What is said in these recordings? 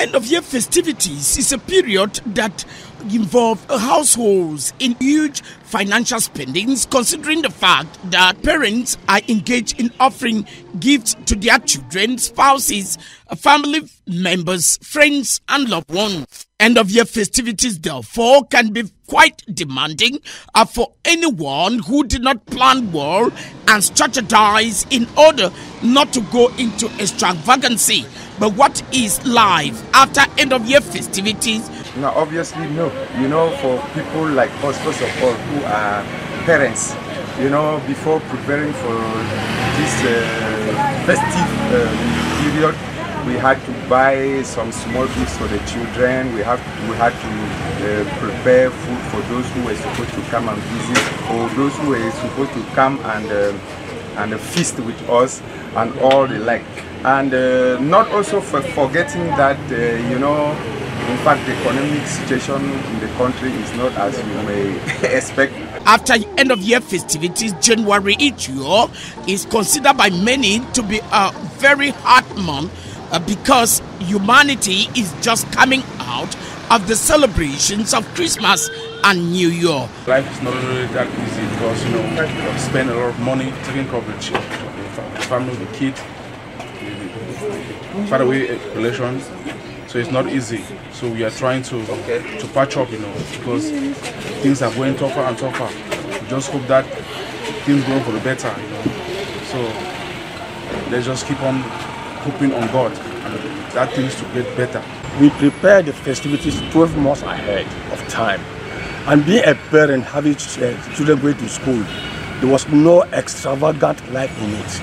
End-of-year festivities is a period that involve households in huge financial spendings, considering the fact that parents are engaged in offering gifts to their children, spouses, family members, friends, and loved ones. End-of-year festivities, therefore, can be quite demanding for anyone who did not plan well and strategize in order not to go into extravagancy. But what is life after end-of-year festivities? No, obviously no. You know, for people like us, first of all, who are parents, you know, before preparing for this festive period, we had to buy some small gifts for the children. We had to prepare food for those who were supposed to come and visit, or those who were supposed to come and feast with us, and all the like. And not also forgetting that, you know, in fact, the economic situation in the country is not as you may expect. After end-of-year festivities, January each year is considered by many to be a very hard month because humanity is just coming out of the celebrations of Christmas and New Year. Life is not really that easy because, you know, you spend a lot of money taking care of the family, the kids, far away relations. So it's not easy. So we are trying to patch up, you know, because things are going tougher and tougher. We just hope that things go for the better, you know. So let's just keep on hoping on God and that things to get better. We prepare the festivities 12 months ahead of time. And being a parent, having children going to school, there was no extravagant life in it.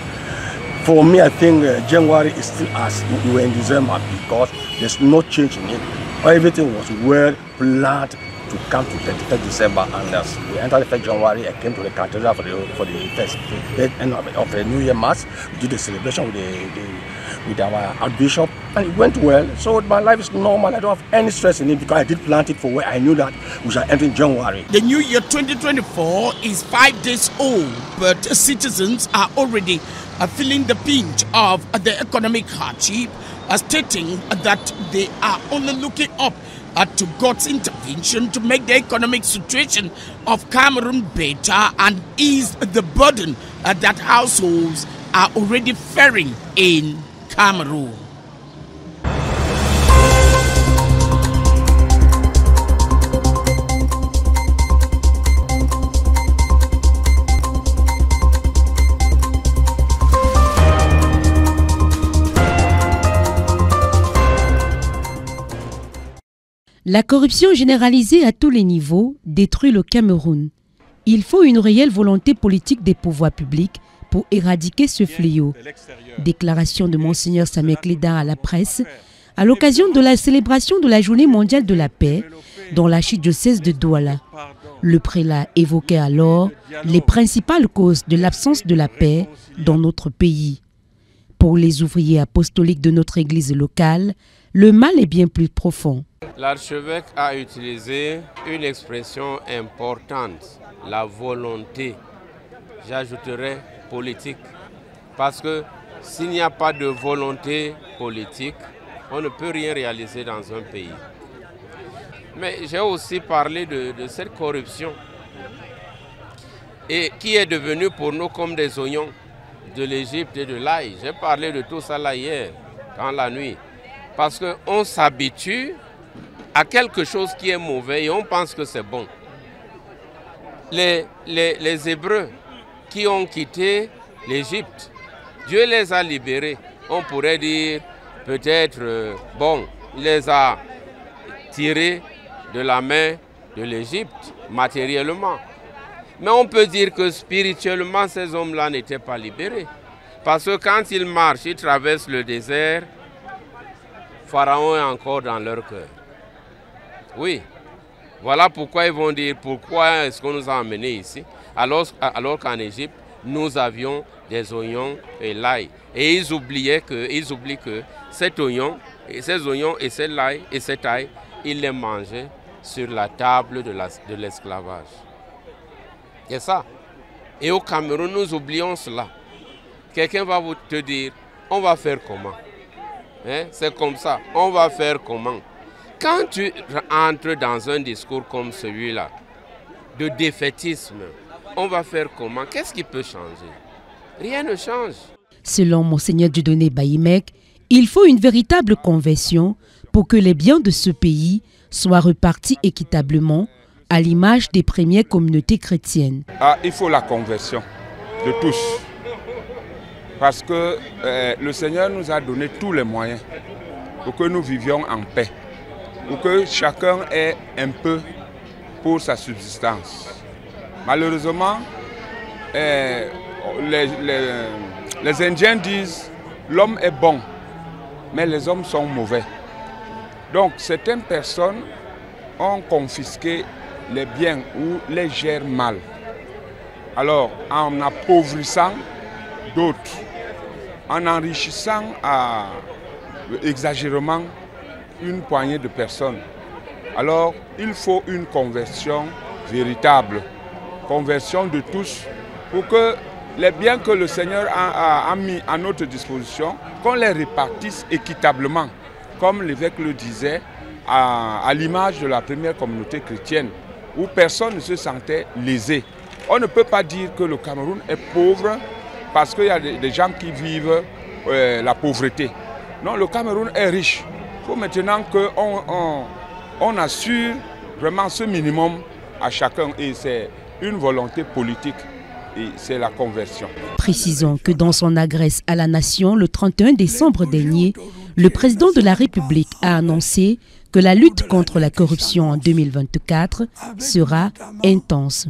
For me, I think January is still as we were in December because there's no change in it. Everything was well planned to come to 31st December, and as we entered the 1st January, I came to the cathedral for the first end of the New Year Mass. We did the celebration with our Archbishop, and it went well. So my life is normal. I don't have any stress in it because I did plan it for where I knew that we shall enter in January. The new year 2024 is 5 days old, but citizens are already feeling the pinch of the economic hardship, stating that they are only looking up to God's intervention to make the economic situation of Cameroon better and ease the burden that households are already faring in Cameroon. La corruption généralisée à tous les niveaux détruit le Cameroun. Il faut une réelle volonté politique des pouvoirs publics pour éradiquer ce fléau. Déclaration de Monseigneur Samuel Clédard à la presse à l'occasion de la célébration de la Journée mondiale de la paix dans l'archidiocèse de Douala. Le prélat évoquait alors les principales causes de l'absence de la paix dans notre pays. Pour les ouvriers apostoliques de notre église locale, le mal est bien plus profond. L'archevêque a utilisé une expression importante, la volonté. J'ajouterai politique, parce que s'il n'y a pas de volonté politique, on ne peut rien réaliser dans un pays. Mais j'ai aussi parlé de cette corruption et qui est devenue pour nous comme des oignons de l'Égypte et de l'ail. J'ai parlé de tout ça là hier, dans la nuit, parce qu'on s'habitue à quelque chose qui est mauvais et on pense que c'est bon. Les Hébreux qui ont quitté l'Égypte, Dieu les a libérés. On pourrait dire peut-être, bon, il les a tirés de la main de l'Égypte matériellement. Mais on peut dire que spirituellement, ces hommes-là n'étaient pas libérés. Parce que quand ils marchent, ils traversent le désert, Pharaon est encore dans leur cœur. Oui, voilà pourquoi ils vont dire pourquoi est-ce qu'on nous a amenés ici, alors qu'en Égypte, nous avions des oignons et l'ail. Et ils oublient que ces oignons et cet l'ail et cet ail, ils les mangeaient sur la table de l'esclavage. C'est ça. Et au Cameroun, nous oublions cela. Quelqu'un va te dire, on va faire comment? Hein? C'est comme ça. On va faire comment? Quand tu entres dans un discours comme celui-là, de défaitisme, on va faire comment? Qu'est-ce qui peut changer? Rien ne change. Selon Monseigneur Dieudonné Baïmek, il faut une véritable conversion pour que les biens de ce pays soient repartis équitablement à l'image des premières communautés chrétiennes. Il faut la conversion de tous. Parce que le Seigneur nous a donné tous les moyens pour que nous vivions en paix. Pour que chacun ait un peu pour sa subsistance. Malheureusement, les Indiens disent l'homme est bon, mais les hommes sont mauvais. Donc certaines personnes ont confisqué les biens ou les gèrent mal. Alors en appauvrissant d'autres, en enrichissant exagérément une poignée de personnes. Alors il faut une conversion véritable, conversion de tous, pour que les biens que le Seigneur a mis à notre disposition, qu'on les répartisse équitablement, comme l'évêque le disait, à l'image de la première communauté chrétienne, où personne ne se sentait lésé. On ne peut pas dire que le Cameroun est pauvre parce qu'il y a des gens qui vivent la pauvreté. Non, le Cameroun est riche. Il faut maintenant qu'on assure vraiment ce minimum à chacun, et c'est une volonté politique. Et c'est la conversion. Précisons que dans son adresse à la nation le 31 décembre dernier, le président de la République a annoncé que la lutte contre la corruption en 2024 sera intense.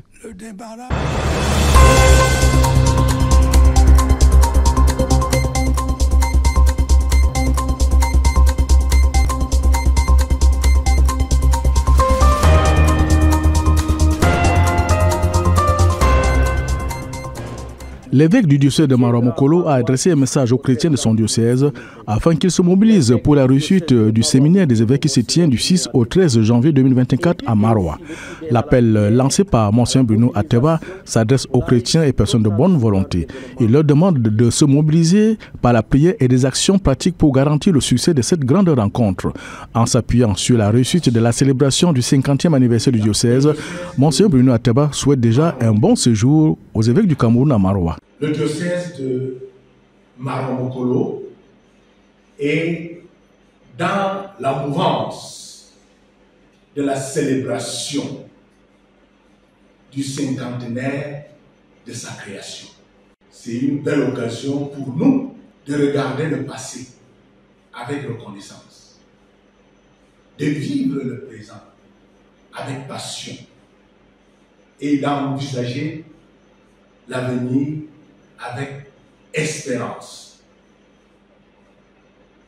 L'évêque du diocèse de Maroa-Mokolo a adressé un message aux chrétiens de son diocèse afin qu'ils se mobilisent pour la réussite du séminaire des évêques qui se tient du 6 au 13 janvier 2024 à Maroa. L'appel lancé par Monseigneur Bruno Ateba s'adresse aux chrétiens et personnes de bonne volonté. Il leur demande de se mobiliser par la prière et des actions pratiques pour garantir le succès de cette grande rencontre. En s'appuyant sur la réussite de la célébration du 50e anniversaire du diocèse, Monseigneur Bruno Ateba souhaite déjà un bon séjour aux évêques du Cameroun à Maroa. Le diocèse de Maroa-Mokolo est dans la mouvance de la célébration du cinquantenaire de sa création. C'est une belle occasion pour nous de regarder le passé avec reconnaissance, de vivre le présent avec passion et d'envisager l'avenir avec espérance.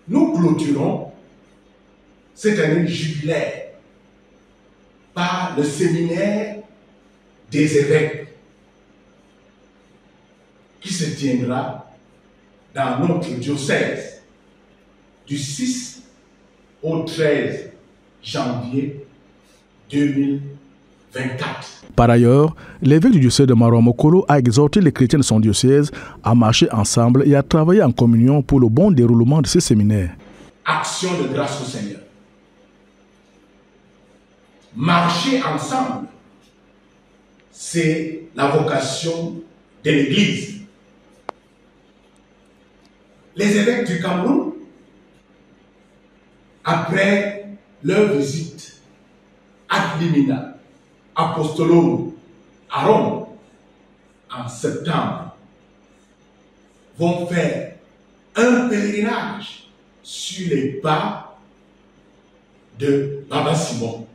Nous clôturons cette année jubilaire par le séminaire des évêques qui se tiendra dans notre diocèse du 6 au 13 janvier 2024. Par ailleurs, l'évêque du diocèse de Maroa-Mokolo a exhorté les chrétiens de son diocèse à marcher ensemble et à travailler en communion pour le bon déroulement de ce séminaire. Action de grâce au Seigneur. Marcher ensemble, c'est la vocation de l'Église. Les évêques du Cameroun, après leur visite ad limina Apostolorum à Rome en septembre, vont faire un pèlerinage sur les pas de Baba Simon,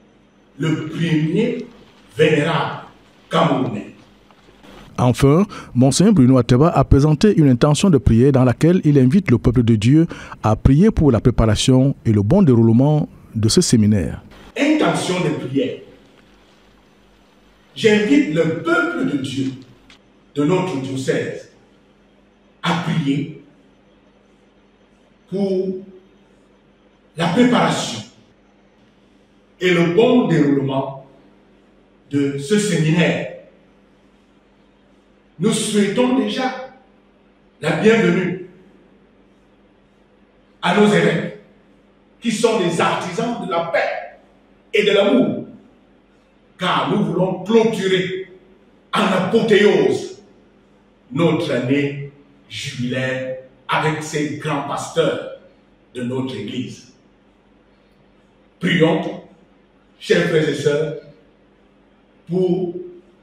le premier vénérable camerounais. Enfin, Monseigneur Bruno Ateba a présenté une intention de prière dans laquelle il invite le peuple de Dieu à prier pour la préparation et le bon déroulement de ce séminaire. Intention de prière. J'invite le peuple de Dieu, de notre diocèse, à prier pour la préparation et le bon déroulement de ce séminaire. Nous souhaitons déjà la bienvenue à nos évêques, qui sont des artisans de la paix et de l'amour, car nous voulons clôturer en apothéose notre année jubilaire avec ces grands pasteurs de notre Église. Prions, chers frères et sœurs, pour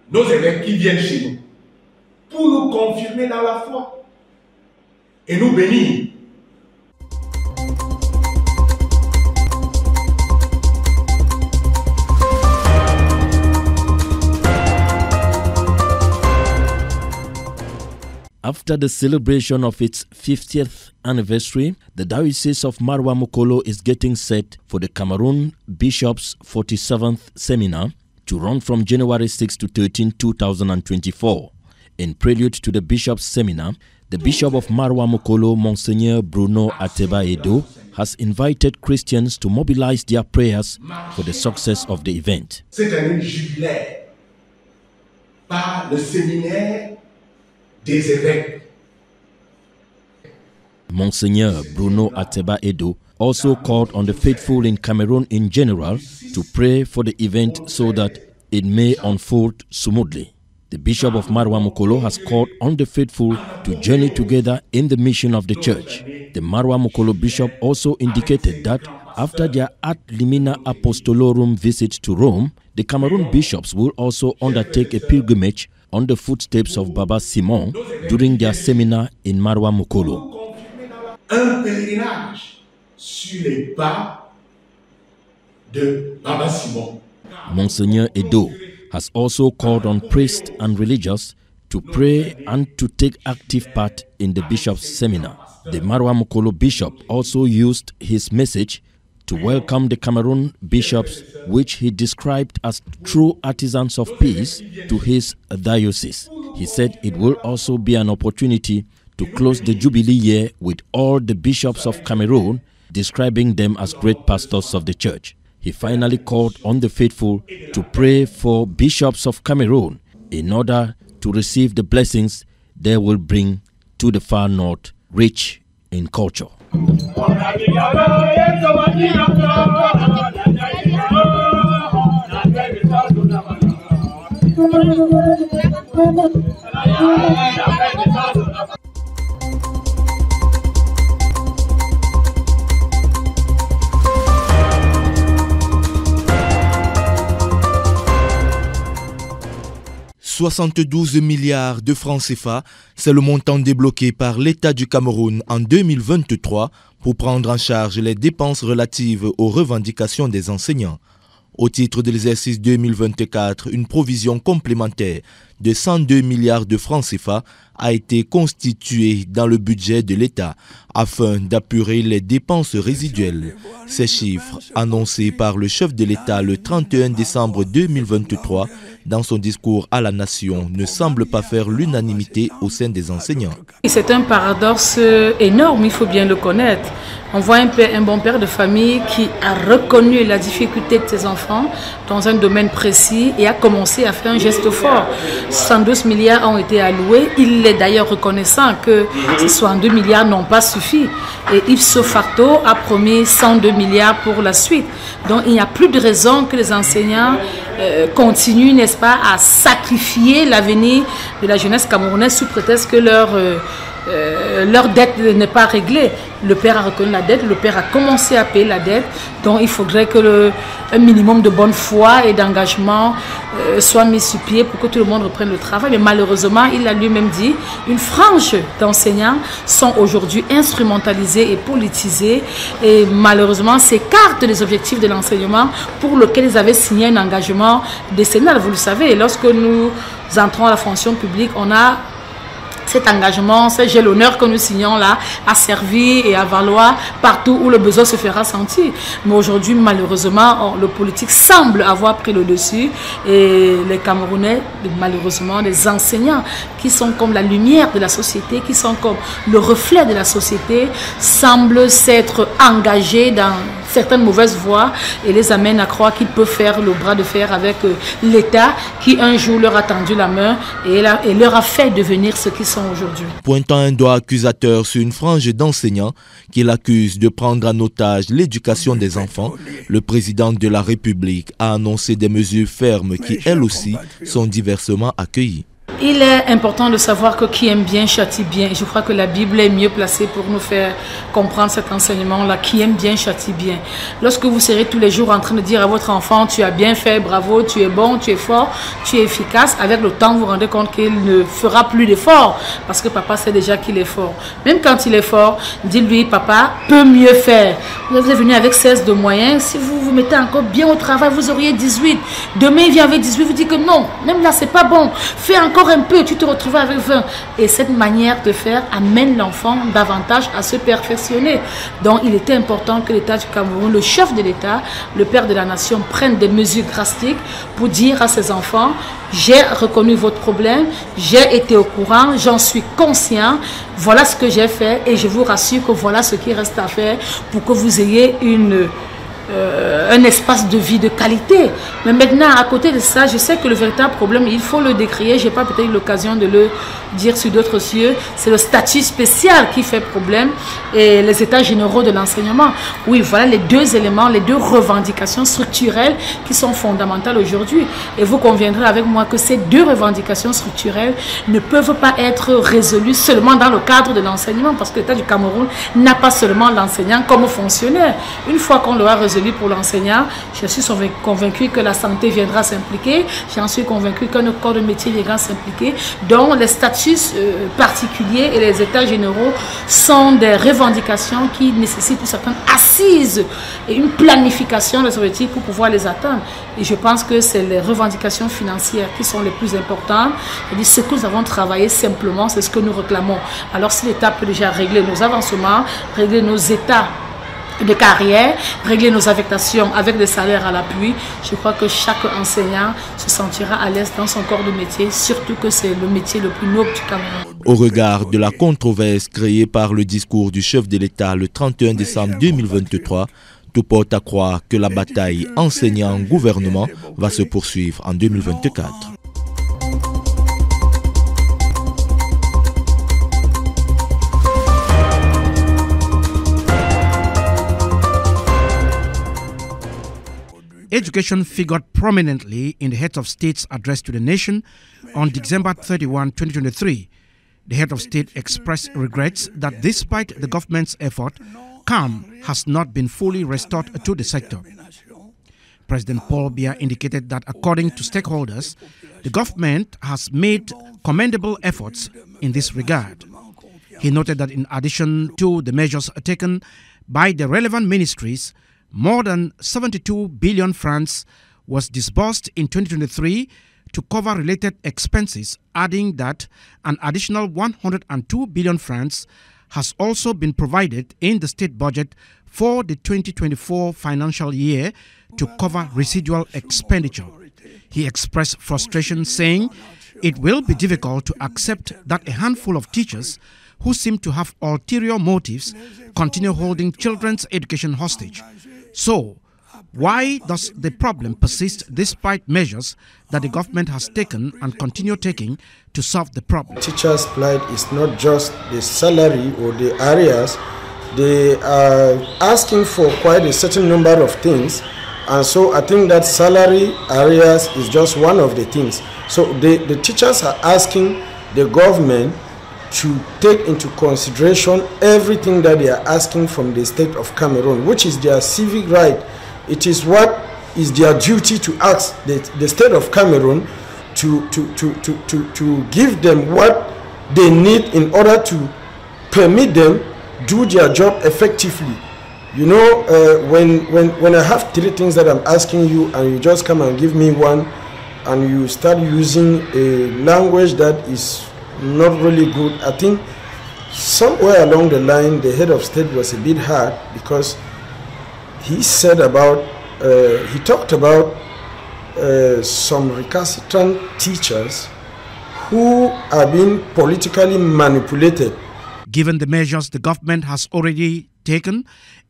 nos évêques qui viennent chez nous, pour nous confirmer dans la foi et nous bénir. After the celebration of its 50th anniversary, the Diocese of Marwa Mokolo is getting set for the Cameroon Bishops' 47th Seminar to run from January 6 to 13, 2024. In prelude to the Bishops' Seminar, the Bishop of Marwa Mokolo, Monseigneur Bruno Ateba Edo, has invited Christians to mobilize their prayers for the success of the event. Cette année jubilaire, par le séminaire des évêques. Monseigneur Bruno Ateba Edo also called on the faithful in Cameroon in general to pray for the event so that it may unfold smoothly. The Bishop of Marwa Mokolo has called on the faithful to journey together in the mission of the church. The Marwa Mokolo Bishop also indicated that after their Ad Limina Apostolorum visit to Rome, the Cameroon bishops will also undertake a pilgrimage on the footsteps of Baba Simon during their seminar in Marwa Mokolo. Un pèlerinage sur les pas de Baba Simon. Monseigneur Edo has also called on priests and religious to pray and to take active part in the bishop's seminar. The Marwa Mokolo bishop also used his message to welcome the Cameroon bishops, which he described as true artisans of peace, to his diocese. He said it will also be an opportunity to close the Jubilee year with all the bishops of Cameroon, describing them as great pastors of the church. He finally called on the faithful to pray for bishops of Cameroon in order to receive the blessings they will bring to the far north, rich in culture. « 72 milliards de francs CFA, c'est le montant débloqué par l'État du Cameroun en 2023 pour prendre en charge les dépenses relatives aux revendications des enseignants. Au titre de l'exercice 2024, une provision complémentaire de 102 milliards de francs CFA a été constituée dans le budget de l'État afin d'apurer les dépenses résiduelles. Ces chiffres, annoncés par le chef de l'État le 31 décembre 2023 dans son discours à la nation, ne semblent pas faire l'unanimité au sein des enseignants. C'est un paradoxe énorme, il faut bien le connaître. On voit un bon père de famille qui a reconnu la difficulté de ses enfants dans un domaine précis et a commencé à faire un geste fort. 112 milliards ont été alloués. Il est d'ailleurs reconnaissant que ces 62 milliards n'ont pas suffi. Et ipso facto a promis 102 milliards pour la suite. Donc il n'y a plus de raison que les enseignants continuent, n'est-ce pas, à sacrifier l'avenir de la jeunesse camerounaise sous prétexte que leur dette n'est pas réglée. Le père a reconnu la dette, le père a commencé à payer la dette, donc il faudrait que un minimum de bonne foi et d'engagement soit mis sur pied pour que tout le monde reprenne le travail. Mais malheureusement, il a lui-même dit, une frange d'enseignants sont aujourd'hui instrumentalisés et politisés et malheureusement s'écartent des objectifs de l'enseignement pour lequel ils avaient signé un engagement décennal. Vous le savez, lorsque nous entrons à la fonction publique, on a cet engagement, j'ai l'honneur que nous signons là, à servir et à valoir partout où le besoin se fera sentir. Mais aujourd'hui, malheureusement, le politique semble avoir pris le dessus et les Camerounais, malheureusement, les enseignants qui sont comme la lumière de la société, qui sont comme le reflet de la société, semblent s'être engagés dans certaines mauvaises voies et les amène à croire qu'ils peuvent faire le bras de fer avec l'État qui un jour leur a tendu la main et leur a fait devenir ce qu'ils sont aujourd'hui. Pointant un doigt accusateur sur une frange d'enseignants qui l'accusent de prendre en otage l'éducation des enfants, le président de la République a annoncé des mesures fermes qui, elles aussi, sont diversement accueillies. Il est important de savoir que qui aime bien châtie bien. Et je crois que la Bible est mieux placée pour nous faire comprendre cet enseignement-là. Qui aime bien châtie bien. Lorsque vous serez tous les jours en train de dire à votre enfant, tu as bien fait, bravo, tu es bon, tu es fort, tu es efficace, avec le temps, vous vous rendez compte qu'il ne fera plus d'efforts parce que papa sait déjà qu'il est fort. Même quand il est fort, dites-lui, papa peut mieux faire. Vous êtes venu avec 16 de moyens. Si vous vous mettez encore bien au travail, vous auriez 18. Demain, il vient avec 18, vous dites que non, même là, c'est pas bon. Fais encore un peu, tu te retrouves avec 20. Et cette manière de faire amène l'enfant davantage à se perfectionner. Donc il était important que l'État du Cameroun, le chef de l'État, le père de la nation, prenne des mesures drastiques pour dire à ses enfants, j'ai reconnu votre problème, j'ai été au courant, j'en suis conscient, voilà ce que j'ai fait et je vous rassure que voilà ce qui reste à faire pour que vous ayez un espace de vie de qualité. Mais maintenant, à côté de ça, je sais que le véritable problème, il faut le décrier, je n'ai pas peut-être eu l'occasion de le dire sur d'autres cieux, c'est le statut spécial qui fait problème et les états généraux de l'enseignement. Oui, voilà les deux éléments, les deux revendications structurelles qui sont fondamentales aujourd'hui. Et vous conviendrez avec moi que ces deux revendications structurelles ne peuvent pas être résolues seulement dans le cadre de l'enseignement parce que l'État du Cameroun n'a pas seulement l'enseignant comme fonctionnaire. Une fois qu'on l'aura résolu pour l'enseignant, je suis convaincu que la santé viendra s'impliquer, j'en suis convaincu que nos corps de métier viendra s'impliquer. Donc les statuts particuliers et les états généraux sont des revendications qui nécessitent une certaine assise et une planification des objectifs pour pouvoir les atteindre. Et je pense que c'est les revendications financières qui sont les plus importantes. C'est-à-dire ce que nous avons travaillé simplement, c'est ce que nous réclamons. Alors si l'État peut déjà régler nos avancements, régler nos états de carrière, régler nos affectations avec des salaires à l'appui, je crois que chaque enseignant se sentira à l'aise dans son corps de métier, surtout que c'est le métier le plus noble du Cameroun. Au regard de la controverse créée par le discours du chef de l'État le 31 décembre 2023, tout porte à croire que la bataille enseignant-gouvernement va se poursuivre en 2024. Education figured prominently in the Head of State's address to the nation on December 31, 2023. The Head of State expressed regrets that despite the government's effort, calm has not been fully restored to the sector. President Paul Biya indicated that according to stakeholders, the government has made commendable efforts in this regard. He noted that in addition to the measures taken by the relevant ministries, more than 72 billion francs was disbursed in 2023 to cover related expenses, adding that an additional 102 billion francs has also been provided in the state budget for the 2024 financial year to cover residual expenditure. He expressed frustration, saying it will be difficult to accept that a handful of teachers who seem to have ulterior motives continue holding children's education hostage. So, why does the problem persist despite measures that the government has taken and continue taking to solve the problem? Teachers' plight is not just the salary or the areas. They are asking for quite a certain number of things, and so I think that salary areas is just one of the things. So the teachers are asking the government to take into consideration everything that they are asking from the state of Cameroon, which is their civic right. It is what is their duty to ask the state of Cameroon to give them what they need in order to permit them do their job effectively. You know, when I have three things that I'm asking you and you just come and give me one and you start using a language that is not really good, I think somewhere along the line the head of state was a bit hard because he said about, he talked about some recalcitrant teachers who are being politically manipulated. Given the measures the government has already taken,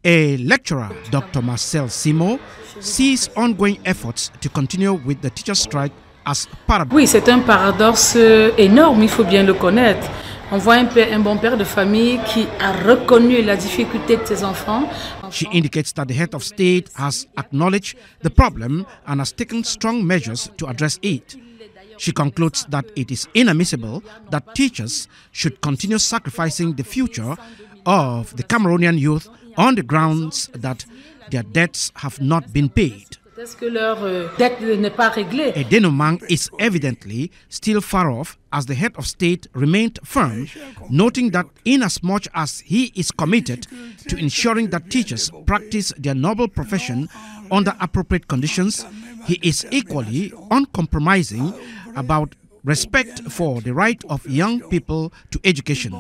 a lecturer, Dr. Marcel Simo, sees ongoing efforts to continue with the teacher strike as paradox. Oui, c'est un paradoxe énorme, il faut bien le connaître. On voit un bon père de famille qui a reconnu la difficulté de ses enfants. She indicates that the head of state has acknowledged the problem and has taken strong measures to address it. She concludes that it is inadmissible that teachers should continue sacrificing the future of the Cameroonian youth on the grounds that their debts have not been paid. Est-ce que leur dette n'est pas réglée? A denouement is evidently still far off, as the head of state remained firm, noting that inasmuch as he is committed to ensuring that teachers practice their noble profession under appropriate conditions, he is equally uncompromising about respect for the right of young people to education.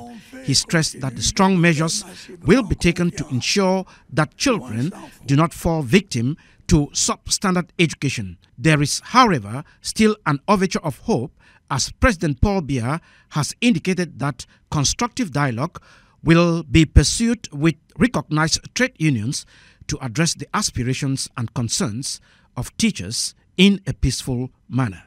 He stressed that the strong measures will be taken to ensure that children do not fall victim to substandard education. There is, however, still an overture of hope, as President Paul Biya has indicated that constructive dialogue will be pursued with recognized trade unions to address the aspirations and concerns of teachers in a peaceful manner.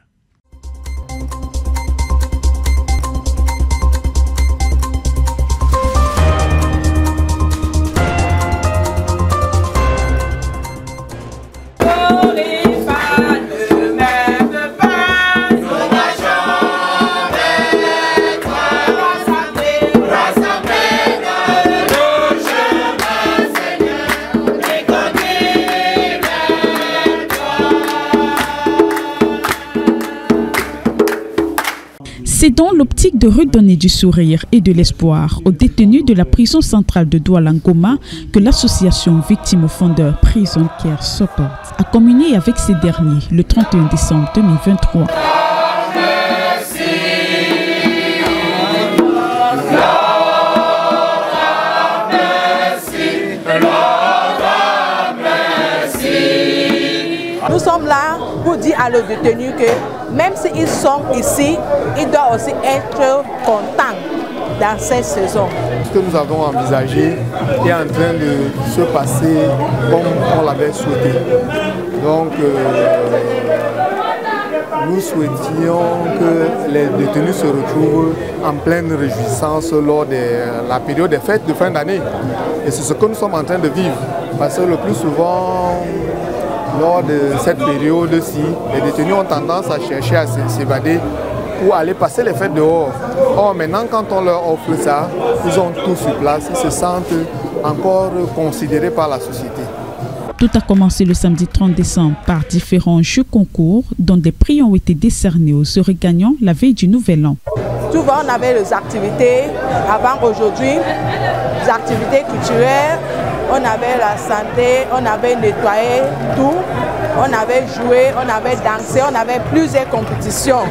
C'est dans l'optique de redonner du sourire et de l'espoir aux détenus de la prison centrale de Douala-Ngoma que l'association Victimes Fondeurs Prison Care Support a communié avec ces derniers le 31 décembre 2023. Nous sommes là pour dire à nos détenus que même s'ils sont ici, ils doivent aussi être contents dans cette saison. Ce que nous avons envisagé est en train de se passer comme on l'avait souhaité. Donc, nous souhaitions que les détenus se retrouvent en pleine réjouissance lors de la période des fêtes de fin d'année. Et c'est ce que nous sommes en train de vivre. Parce que le plus souvent, lors de cette période-ci, les détenus ont tendance à chercher à s'évader pour aller passer les fêtes dehors. Or, maintenant, quand on leur offre ça, ils ont tout sur place, ils se sentent encore considérés par la société. Tout a commencé le samedi 30 décembre par différents jeux concours dont des prix ont été décernés aux heureux gagnants la veille du Nouvel An. Souvent, on avait les activités avant aujourd'hui, des activités culturelles, on avait la santé, on avait nettoyé tout, on avait joué, on avait dansé, on avait plusieurs compétitions.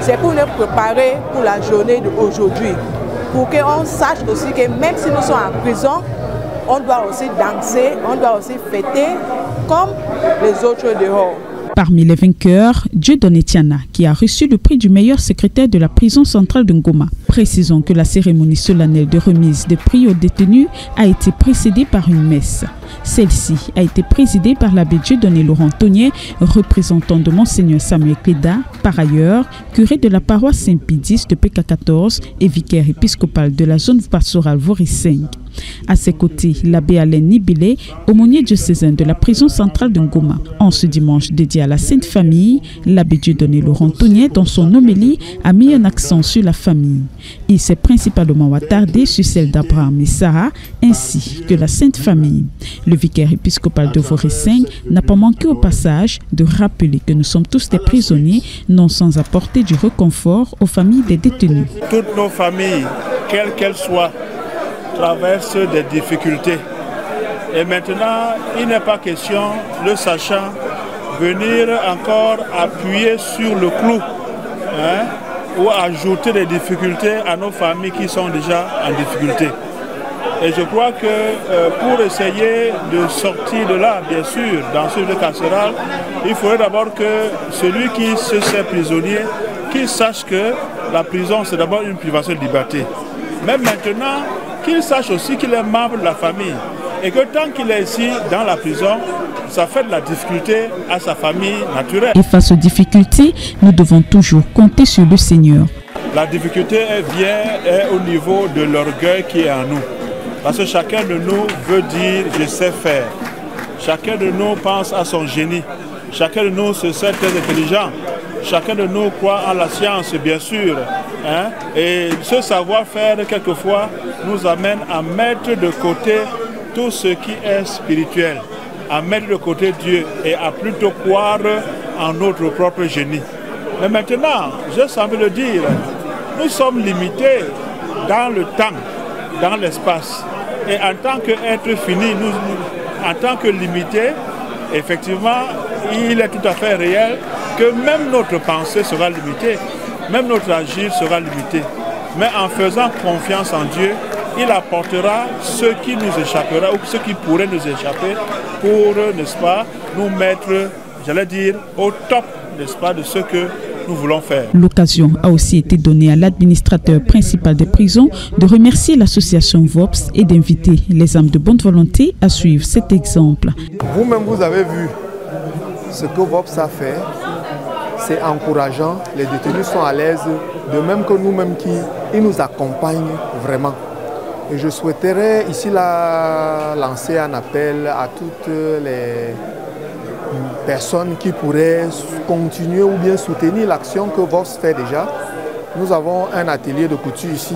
C'est pour nous préparer pour la journée d'aujourd'hui, pour qu'on sache aussi que même si nous sommes en prison, on doit aussi danser, on doit aussi fêter comme les autres dehors. Parmi les vainqueurs, Dieudonné Tiana, qui a reçu le prix du meilleur secrétaire de la prison centrale de Ngoma. Précisons que la cérémonie solennelle de remise des prix aux détenus a été précédée par une messe. Celle-ci a été présidée par l'abbé Dieudonné Laurent Tonier, représentant de Monseigneur Samuel Cléda, par ailleurs curé de la paroisse Saint-Pédis de PK14 et vicaire épiscopal de la zone pastorale Vaury 5. À ses côtés, l'abbé Alain Nibile, aumônier diocésain de la prison centrale de Ngoma. En ce dimanche dédié à la Sainte Famille, l'abbé Dieudonné Laurent Tonier, dans son homélie, a mis un accent sur la famille. Il s'est principalement attardé sur celle d'Abraham et Sarah, ainsi que la Sainte Famille. Le vicaire épiscopal de Vaury 5 n'a pas manqué au passage de rappeler que nous sommes tous des prisonniers, non sans apporter du réconfort aux familles des détenus. Toutes nos familles, quelles qu'elles soient, traversent des difficultés. Et maintenant, il n'est pas question, le sachant, venir encore appuyer sur le clou, ou ajouter des difficultés à nos familles qui sont déjà en difficulté. Et je crois que pour essayer de sortir de là, bien sûr, dans ce jeu carcéral, il faudrait d'abord que celui qui se sait prisonnier, qu'il sache que la prison, c'est d'abord une privation de liberté. Mais maintenant, qu'il sache aussi qu'il est membre de la famille. Et que tant qu'il est ici dans la prison, ça fait de la difficulté à sa famille naturelle. Et face aux difficultés, nous devons toujours compter sur le Seigneur. La difficulté vient au niveau de l'orgueil qui est en nous. Parce que chacun de nous veut dire « je sais faire ». Chacun de nous pense à son génie. Chacun de nous se sait très intelligent. Chacun de nous croit en la science, bien sûr. Et ce savoir-faire, quelquefois, nous amène à mettre de côté tout ce qui est spirituel, à mettre de côté Dieu et à plutôt croire en notre propre génie. Mais maintenant, je semble le dire, nous sommes limités dans le temps, dans l'espace. Et en tant qu'être fini, en tant que limité, effectivement, il est tout à fait réel que même notre pensée sera limitée, même notre agir sera limité. Mais en faisant confiance en Dieu, il apportera ce qui nous échappera ou ce qui pourrait nous échapper pour, n'est-ce pas, nous mettre, j'allais dire, au top, n'est-ce pas, de ce que nous voulons faire. L'occasion a aussi été donnée à l'administrateur principal des prisons de remercier l'association VOPS et d'inviter les âmes de bonne volonté à suivre cet exemple. Vous-même, vous avez vu ce que VOPS a fait. C'est encourageant, les détenus sont à l'aise, de même que nous-mêmes qui nous accompagnent vraiment. Et je souhaiterais ici lancer un appel à toutes les personnes qui pourraient continuer ou bien soutenir l'action que VOPS fait déjà. Nous avons un atelier de couture ici,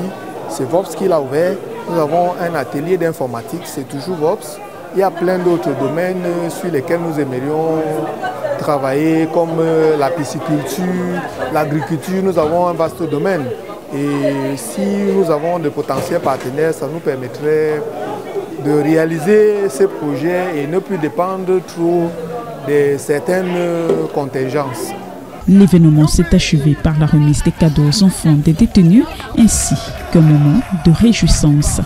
c'est VOPS qui l'a ouvert. Nous avons un atelier d'informatique, c'est toujours VOPS. Il y a plein d'autres domaines sur lesquels nous aimerions travailler, comme la pisciculture, l'agriculture. Nous avons un vaste domaine. Et si nous avons de potentiels partenaires, ça nous permettrait de réaliser ces projets et ne plus dépendre trop de certaines contingences. L'événement s'est achevé par la remise des cadeaux aux enfants des détenus ainsi qu'un moment de réjouissance.